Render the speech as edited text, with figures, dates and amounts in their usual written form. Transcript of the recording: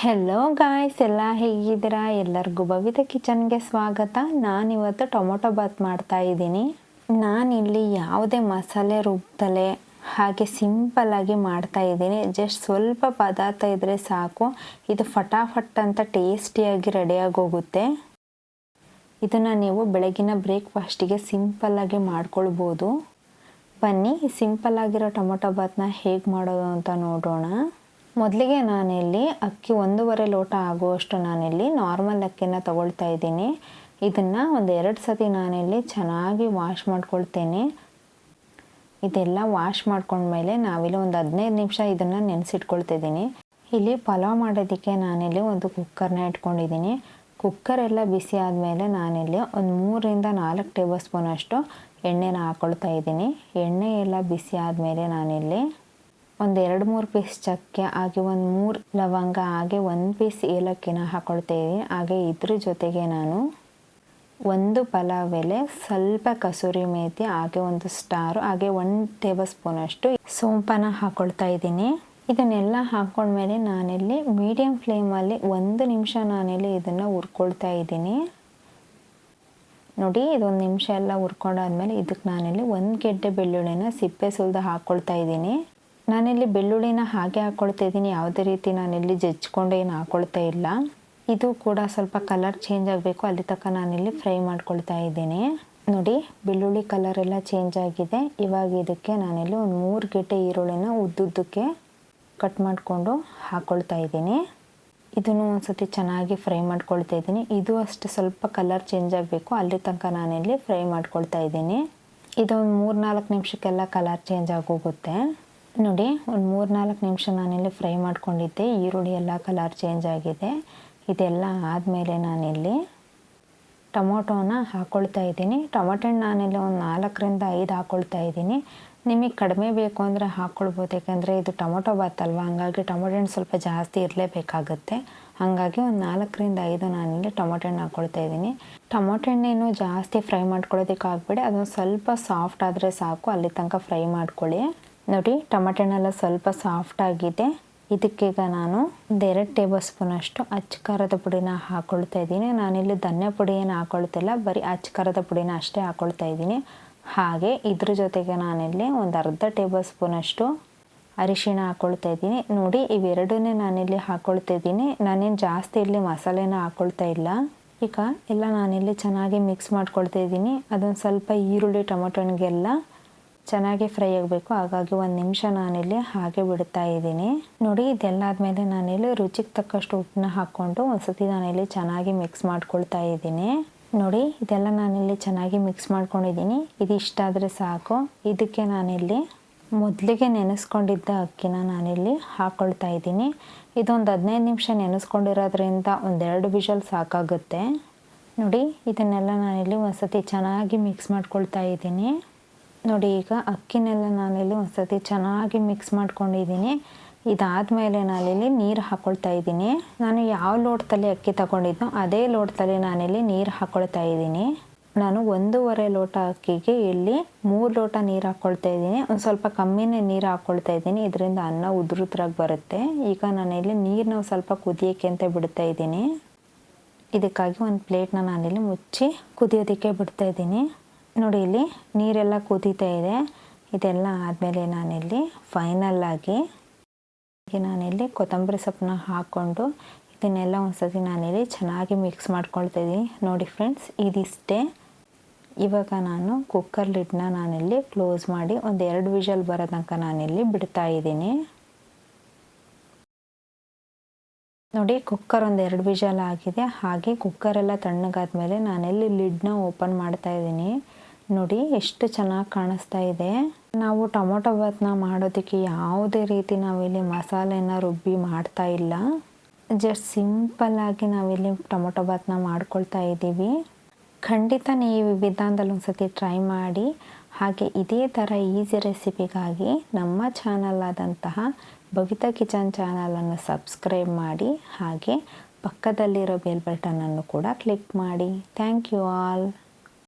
Hello guys, ಎಲ್ಲ ಹೇಗಿದ್ದೀರಾ? ಎಲ್ಲರಿಗೂ ಬವಿತಾ ಕಿಚನ್ಗೆ ಸ್ವಾಗತ. ನಾನಿವತ್ತು ಟೊಮೊಟೊ ಬಾತ್ ಮಾಡ್ತಾ ಇದ್ದೀನಿ. ನಾನಿಲ್ಲಿ ಯಾವುದೇ ಮಸಾಲೆ ರುಬ್ಬದಲೇ ಹಾಗೆ ಸಿಂಪಲ್ಲಾಗಿ ಮಾಡ್ತಾ ಇದ್ದೀನಿ. ಜಸ್ಟ್ ಸ್ವಲ್ಪ ಪದಾರ್ಥ ಇದ್ದರೆ ಸಾಕು, ಇದು ಫಟಾಫಟ್ ಅಂತ ಟೇಸ್ಟಿಯಾಗಿ ರೆಡಿಯಾಗಿ ಹೋಗುತ್ತೆ. ಇದನ್ನು ನೀವು ಬೆಳಗಿನ ಬ್ರೇಕ್ಫಾಸ್ಟಿಗೆ ಸಿಂಪಲ್ಲಾಗಿ ಮಾಡ್ಕೊಳ್ಬೋದು. ಬನ್ನಿ ಸಿಂಪಲ್ಲಾಗಿರೋ ಟೊಮೊಟೊ ಬಾತ್ನ ಹೇಗೆ ಮಾಡೋದು ಅಂತ ನೋಡೋಣ. ಮೊದಲಿಗೆ ನಾನಿಲ್ಲಿ ಅಕ್ಕಿ 1.5 ಲೋಟ ಆಗುವಷ್ಟು ನಾನಿಲ್ಲಿ ನಾರ್ಮಲ್ ಅಕ್ಕಿನ ತಗೊಳ್ತಾ ಇದ್ದೀನಿ. ಇದನ್ನು ಒಂದು 2 ಸತಿ ನಾನಿಲ್ಲಿ ಚೆನ್ನಾಗಿ ವಾಶ್ ಮಾಡ್ಕೊಳ್ತೇನೆ. ಇದೆಲ್ಲ ವಾಶ್ ಮಾಡ್ಕೊಂಡ್ಮೇಲೆ ನಾವಿಲ್ಲಿ ಒಂದು 15 ನಿಮಿಷ ಇದನ್ನು ನೆನೆಸಿಟ್ಕೊಳ್ತಿದ್ದೀನಿ. ಇಲ್ಲಿ ಪಲಾವ್ ಮಾಡೋದಕ್ಕೆ ನಾನಿಲ್ಲಿ ಒಂದು ಕುಕ್ಕರ್ನ ಇಟ್ಕೊಂಡಿದ್ದೀನಿ. ಕುಕ್ಕರ್ ಎಲ್ಲ ಬಿಸಿ ಆದಮೇಲೆ ನಾನಿಲ್ಲಿ ಒಂದು 3ರಿಂದ 4 ಟೇಬಲ್ ಸ್ಪೂನ್ ಅಷ್ಟು ಎಣ್ಣೆನ ಹಾಕ್ಕೊಳ್ತಾ ಇದ್ದೀನಿ. ಎಣ್ಣೆ ಎಲ್ಲ ಬಿಸಿ ಆದಮೇಲೆ ನಾನಿಲ್ಲಿ ಒಂದು 2-3 ಪೀಸ್ ಚಕ್ಕೆ, ಹಾಗೆ ಒಂದು 3 ಲವಂಗ, ಹಾಗೆ 1 ಪೀಸ್ ಏಲಕ್ಕಿನ ಹಾಕ್ಕೊಳ್ತಾ ಇದ್ದೀನಿ. ಹಾಗೆ ಇದ್ರ ಜೊತೆಗೆ ನಾನು 1 ಪಲಾವ್ ಎಲೆ, ಸ್ವಲ್ಪ ಕಸೂರಿ ಮೇಥಿ, ಹಾಗೆ 1 ಸ್ಟಾರು, ಹಾಗೆ 1 ಟೇಬಲ್ ಸ್ಪೂನ್ ಅಷ್ಟು ಸೋಂಪನ ಹಾಕ್ಕೊಳ್ತಾ ಇದ್ದೀನಿ. ಇದನ್ನೆಲ್ಲ ಹಾಕ್ಕೊಂಡ್ಮೇಲೆ ನಾನಿಲ್ಲಿ ಮೀಡಿಯಮ್ ಫ್ಲೇಮಲ್ಲಿ 1 ನಿಮಿಷ ನಾನಿಲ್ಲಿ ಇದನ್ನು ಹುರ್ಕೊಳ್ತಾ ಇದ್ದೀನಿ. ನೋಡಿ, ಇದೊಂದು ನಿಮಿಷ ಎಲ್ಲ ಹುರ್ಕೊಂಡಾದ್ಮೇಲೆ ಇದಕ್ಕೆ ನಾನಿಲ್ಲಿ 1 ಗೆಡ್ಡೆ ಬೆಳ್ಳುಳ್ಳಿನ ಸಿಪ್ಪೆ ಸುಲಿದು ಹಾಕ್ಕೊಳ್ತಾ ಇದ್ದೀನಿ. ನಾನಿಲ್ಲಿ ಬೆಳ್ಳುಳ್ಳಿನ ಹಾಗೆ ಹಾಕ್ಕೊಳ್ತಾ ಇದ್ದೀನಿ, ಯಾವುದೇ ರೀತಿ ನಾನಿಲ್ಲಿ ಜಜ್ಜಿಕೊಂಡು ಏನು ಹಾಕ್ಕೊಳ್ತಾ ಇಲ್ಲ. ಇದು ಕೂಡ ಸ್ವಲ್ಪ ಕಲರ್ ಚೇಂಜ್ ಆಗಬೇಕು, ಅಲ್ಲಿ ತನಕ ನಾನಿಲ್ಲಿ ಫ್ರೈ ಮಾಡ್ಕೊಳ್ತಾ ಇದ್ದೀನಿ. ನೋಡಿ, ಬೆಳ್ಳುಳ್ಳಿ ಕಲರ್ ಎಲ್ಲ ಚೇಂಜ್ ಆಗಿದೆ. ಇವಾಗ ಇದಕ್ಕೆ ನಾನಿಲ್ಲಿ ಒಂದು 3 ಗೆಡ್ಡೆ ಈರುಳ್ಳಿನ ಉದ್ದುದ್ದಕ್ಕೆ ಕಟ್ ಮಾಡಿಕೊಂಡು ಹಾಕ್ಕೊಳ್ತಾ ಇದ್ದೀನಿ. ಇದನ್ನು ಒಂದು ಸತಿ ಚೆನ್ನಾಗಿ ಫ್ರೈ ಮಾಡ್ಕೊಳ್ತಾ ಇದ್ದೀನಿ. ಇದು ಅಷ್ಟೇ ಸ್ವಲ್ಪ ಕಲರ್ ಚೇಂಜ್ ಆಗಬೇಕು, ಅಲ್ಲಿ ತನಕ ನಾನಿಲ್ಲಿ ಫ್ರೈ ಮಾಡ್ಕೊಳ್ತಾ ಇದ್ದೀನಿ. ಇದೊಂದು 3-4 ನಿಮಿಷಕ್ಕೆಲ್ಲ ಕಲರ್ ಚೇಂಜ್ ಆಗೋಗುತ್ತೆ. ನೋಡಿ, ಒಂದು 3-4 ನಿಮಿಷ ನಾನಿಲ್ಲಿ ಫ್ರೈ ಮಾಡ್ಕೊಂಡಿದ್ದೆ. ಈರುಳ್ಳಿ ಎಲ್ಲ ಕಲರ್ ಚೇಂಜ್ ಆಗಿದೆ. ಇದೆಲ್ಲ ಆದಮೇಲೆ ನಾನಿಲ್ಲಿ ಟೊಮೊಟೊನ ಹಾಕ್ಕೊಳ್ತಾ ಇದ್ದೀನಿ. ಟೊಮೊಟೊ ನಾನಿಲ್ಲಿ ಒಂದು 4ರಿಂದ 5 ಹಾಕ್ಕೊಳ್ತಾ ಇದ್ದೀನಿ. ನಿಮಗೆ ಕಡಿಮೆ ಬೇಕು ಅಂದರೆ ಹಾಕ್ಕೊಳ್ಬೋದು, ಯಾಕೆಂದರೆ ಇದು ಟೊಮೊಟೊ ಬಾತ್ ಅಲ್ವಾ, ಹಾಗಾಗಿ ಟೊಮೊಟೊ ಸ್ವಲ್ಪ ಜಾಸ್ತಿ ಇರಲೇಬೇಕಾಗುತ್ತೆ. ಹಾಗಾಗಿ ಒಂದು 4ರಿಂದ 5 ನಾನಿಲ್ಲಿ ಟೊಮೊಟೊ ಹಣ್ಣು ಹಾಕ್ಕೊಳ್ತಾ ಇದ್ದೀನಿ. ಟೊಮೊಟೊ ಹಣ್ಣೇನು ಜಾಸ್ತಿ ಫ್ರೈ ಮಾಡ್ಕೊಳ್ಳೋದಕ್ಕೆ ಆಗಬೇಡಿ, ಅದೊಂದು ಸ್ವಲ್ಪ ಸಾಫ್ಟ್ ಆದರೆ ಸಾಕು, ಅಲ್ಲಿ ತನಕ ಫ್ರೈ ಮಾಡ್ಕೊಳ್ಳಿ. ನೋಡಿ, ಟೊಮೊಟೊ ಹಣ್ಣೆಲ್ಲ ಸ್ವಲ್ಪ ಸಾಫ್ಟ್ ಆಗಿದೆ. ಇದಕ್ಕೀಗ ನಾನು 2 ಟೇಬಲ್ ಸ್ಪೂನ್ ಅಷ್ಟು ಅಚ್ಚ ಖಾರದ ಪುಡಿನ ಹಾಕ್ಕೊಳ್ತಾ ಇದ್ದೀನಿ. ನಾನಿಲ್ಲಿ ಧನ್ಯ ಪುಡಿ ಏನು ಹಾಕ್ಕೊಳ್ತಿಲ್ಲ, ಬರೀ ಅಚ್ಚ ಖಾರದ ಪುಡಿನ ಅಷ್ಟೇ ಹಾಕ್ಕೊಳ್ತಾ ಇದ್ದೀನಿ. ಹಾಗೆ ಇದ್ರ ಜೊತೆಗೆ ನಾನಿಲ್ಲಿ ಒಂದು ಅರ್ಧ ಟೇಬಲ್ ಸ್ಪೂನ್ ಅಷ್ಟು ಅರಿಶಿಣ ಹಾಕ್ಕೊಳ್ತಾ ಇದ್ದೀನಿ. ನೋಡಿ, ಇವೆರಡನ್ನೇ ನಾನಿಲ್ಲಿ ಹಾಕ್ಕೊಳ್ತಾ ಇದ್ದೀನಿ. ನಾನೇನು ಜಾಸ್ತಿ ಇಲ್ಲಿ ಮಸಾಲೆನ ಹಾಕ್ಕೊಳ್ತಾ ಇಲ್ಲ. ಈಗ ಎಲ್ಲ ನಾನಿಲ್ಲಿ ಚೆನ್ನಾಗಿ ಮಿಕ್ಸ್ ಮಾಡ್ಕೊಳ್ತಾ ಇದ್ದೀನಿ. ಅದೊಂದು ಸ್ವಲ್ಪ ಈರುಳ್ಳಿ ಟೊಮೊಟೊ ಹಣ್ಣಿಗೆಲ್ಲ ಚೆನ್ನಾಗಿ ಫ್ರೈ ಆಗಬೇಕು, ಹಾಗಾಗಿ 1 ನಿಮಿಷ ನಾನಿಲ್ಲಿ ಹಾಗೆ ಬಿಡ್ತಾ ಇದ್ದೀನಿ. ನೋಡಿ, ಇದೆಲ್ಲ ಆದಮೇಲೆ ನಾನಿಲ್ಲಿ ರುಚಿಗೆ ತಕ್ಕಷ್ಟು ಉಪ್ಪನ್ನ ಹಾಕ್ಕೊಂಡು ಒಂದ್ಸತಿ ನಾನಿಲ್ಲಿ ಚೆನ್ನಾಗಿ ಮಿಕ್ಸ್ ಮಾಡ್ಕೊಳ್ತಾ ಇದ್ದೀನಿ. ನೋಡಿ, ಇದೆಲ್ಲ ನಾನಿಲ್ಲಿ ಚೆನ್ನಾಗಿ ಮಿಕ್ಸ್ ಮಾಡ್ಕೊಂಡಿದ್ದೀನಿ. ಇದಿಷ್ಟ ಆದರೆ ಸಾಕು. ಇದಕ್ಕೆ ನಾನಿಲ್ಲಿ ಮೊದಲಿಗೆ ನೆನೆಸ್ಕೊಂಡಿದ್ದ ಅಕ್ಕಿನ ನಾನಿಲ್ಲಿ ಹಾಕ್ಕೊಳ್ತಾ ಇದ್ದೀನಿ. ಇದೊಂದು 15 ನಿಮಿಷ ನೆನೆಸ್ಕೊಂಡಿರೋದ್ರಿಂದ ಒಂದು 2 ವಿಷಲ್ ಸಾಕಾಗುತ್ತೆ. ನೋಡಿ, ಇದನ್ನೆಲ್ಲ ನಾನಿಲ್ಲಿ ಒಂದ್ಸತಿ ಚೆನ್ನಾಗಿ ಮಿಕ್ಸ್ ಮಾಡ್ಕೊಳ್ತಾ ಇದ್ದೀನಿ. ನೋಡಿ, ಈಗ ಅಕ್ಕಿನೆಲ್ಲ ನಾನಿಲ್ಲಿ ಒಂದ್ಸತಿ ಚೆನ್ನಾಗಿ ಮಿಕ್ಸ್ ಮಾಡ್ಕೊಂಡಿದ್ದೀನಿ. ಇದಾದಮೇಲೆ ನಾನಿಲ್ಲಿ ನೀರು ಹಾಕ್ಕೊಳ್ತಾ ಇದ್ದೀನಿ. ನಾನು ಯಾವ ಲೋಟದಲ್ಲಿ ಅಕ್ಕಿ ತಗೊಂಡಿದ್ನೋ ಅದೇ ಲೋಟದಲ್ಲಿ ನಾನಿಲ್ಲಿ ನೀರು ಹಾಕ್ಕೊಳ್ತಾ ಇದ್ದೀನಿ. ನಾನು 1.5 ಲೋಟ ಅಕ್ಕಿಗೆ ಇಲ್ಲಿ 3 ಲೋಟ ನೀರು ಹಾಕ್ಕೊಳ್ತಾ ಇದ್ದೀನಿ. ಒಂದು ಸ್ವಲ್ಪ ಕಮ್ಮಿನೇ ನೀರು ಹಾಕ್ಕೊಳ್ತಾ ಇದ್ದೀನಿ, ಇದರಿಂದ ಅನ್ನ ಉದುರುದ್ರಾಗಿ ಬರುತ್ತೆ. ಈಗ ನಾನಿಲ್ಲಿ ನೀರನ್ನ ಸ್ವಲ್ಪ ಕುದಿಯೋಕ್ಕೆ ಅಂತ ಬಿಡ್ತಾ ಇದ್ದೀನಿ. ಇದಕ್ಕಾಗಿ ಒಂದು ಪ್ಲೇಟ್ನ ನಾನಿಲ್ಲಿ ಮುಚ್ಚಿ ಕುದಿಯೋದಕ್ಕೆ ಬಿಡ್ತಾ ಇದ್ದೀನಿ. ನೋಡಿ, ಇಲ್ಲಿ ನೀರೆಲ್ಲ ಕುದೀತಾ ಇದೆ. ಇದೆಲ್ಲ ಆದಮೇಲೆ ನಾನಿಲ್ಲಿ ಫೈನಲ್ಲಾಗಿ ನಾನಿಲ್ಲಿ ಕೊತ್ತಂಬರಿ ಸೊಪ್ಪನ್ನ ಹಾಕ್ಕೊಂಡು ಇದನ್ನೆಲ್ಲ ಒಂದ್ಸತಿ ನಾನಿಲ್ಲಿ ಚೆನ್ನಾಗಿ ಮಿಕ್ಸ್ ಮಾಡ್ಕೊಳ್ತಾ ಇದ್ದೀನಿ. ನೋಡಿ ಫ್ರೆಂಡ್ಸ್, ಇದಿಷ್ಟೇ. ಇವಾಗ ನಾನು ಕುಕ್ಕರ್ ಲಿಡ್ನ ನಾನಿಲ್ಲಿ ಕ್ಲೋಸ್ ಮಾಡಿ ಒಂದು 2 ವಿಷಲ್ ಬರೋ ತನಕ ನಾನಿಲ್ಲಿ ಬಿಡ್ತಾ ಇದ್ದೀನಿ. ನೋಡಿ, ಕುಕ್ಕರ್ ಒಂದು 2 ವಿಷಲ್ ಆಗಿದೆ. ಹಾಗೆ ಕುಕ್ಕರೆಲ್ಲ ತಣ್ಣಗಾದ್ಮೇಲೆ ನಾನಿಲ್ಲಿ ಲಿಡ್ನ ಓಪನ್ ಮಾಡ್ತಾ ಇದ್ದೀನಿ. ನೋಡಿ, ಎಷ್ಟು ಚೆನ್ನಾಗಿ ಕಾಣಿಸ್ತಾ ಇದೆ. ನಾವು ಟೊಮೊಟೊ ಬಾತ್ನ ಮಾಡೋದಕ್ಕೆ ಯಾವುದೇ ರೀತಿ ನಾವಿಲ್ಲಿ ಮಸಾಲೆನ ರುಬ್ಬಿ ಮಾಡ್ತಾ ಇಲ್ಲ. ಜಸ್ಟ್ ಸಿಂಪಲ್ಲಾಗಿ ನಾವಿಲ್ಲಿ ಟೊಮೊಟೊ ಬಾತ್ನ ಮಾಡ್ಕೊಳ್ತಾ ಇದ್ದೀವಿ. ಖಂಡಿತ ನೀವು ಈ ವಿಧಾನದಲ್ಲಿ ಒಂದ್ಸತಿ ಟ್ರೈ ಮಾಡಿ. ಹಾಗೆ ಇದೇ ಥರ ಈಸಿ ರೆಸಿಪಿಗಾಗಿ ನಮ್ಮ ಚಾನಲ್ ಆದಂತಹ ಬವಿತಾ ಕಿಚನ್ ಚಾನಲನ್ನು ಸಬ್ಸ್ಕ್ರೈಬ್ ಮಾಡಿ. ಹಾಗೆ ಪಕ್ಕದಲ್ಲಿರೋ ಬೆಲ್ ಬಟನನ್ನು ಕೂಡ ಕ್ಲಿಕ್ ಮಾಡಿ. Thank you all.